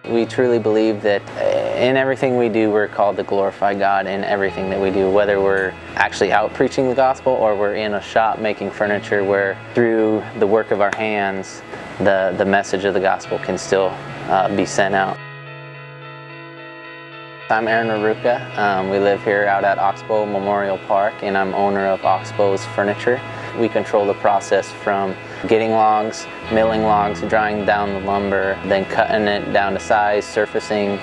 We truly believe that in everything we do, we're called to glorify God in everything that we do, whether we're actually out preaching the gospel or we're in a shop making furniture, where through the work of our hands, the message of the gospel can still be sent out. I'm Aaron Rerucha. We live here out at Oxbow Memorial Park, and I'm owner of Owbows Furniture. We control the process from getting logs, milling logs, drying down the lumber, then cutting it down to size, surfacing,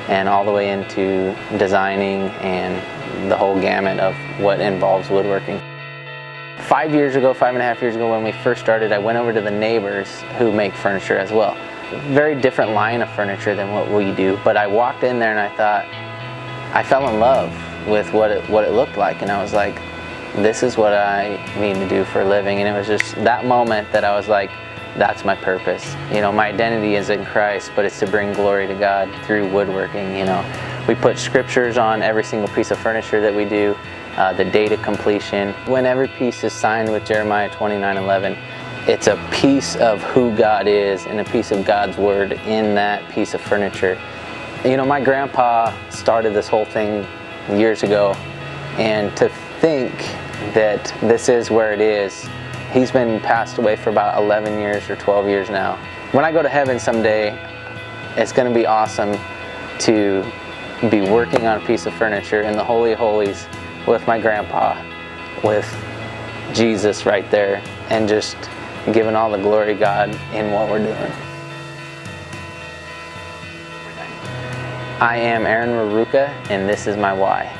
and all the way into designing and the whole gamut of what involves woodworking. 5.5 years ago, when we first started, I went over to the neighbors who make furniture as well. Very different line of furniture than what we do, but I walked in there and I thought, I fell in love with what it looked like, and I was like, this is what I need to do for a living. And it was just that moment that I was like, that's my purpose. You know, my identity is in Christ, but it's to bring glory to God through woodworking. You know, we put scriptures on every single piece of furniture that we do, the date of completion. When every piece is signed with Jeremiah 29:11, it's a piece of who God is and a piece of God's word in that piece of furniture. You know, my grandpa started this whole thing years ago, and to think that this is where it is, he's been passed away for about 11 years or 12 years now. When I go to heaven someday, it's going to be awesome to be working on a piece of furniture in the Holy of Holies with my grandpa, with Jesus right there, and just giving all the glory to God in what we're doing. I am Aaron Rerucha, and this is my why.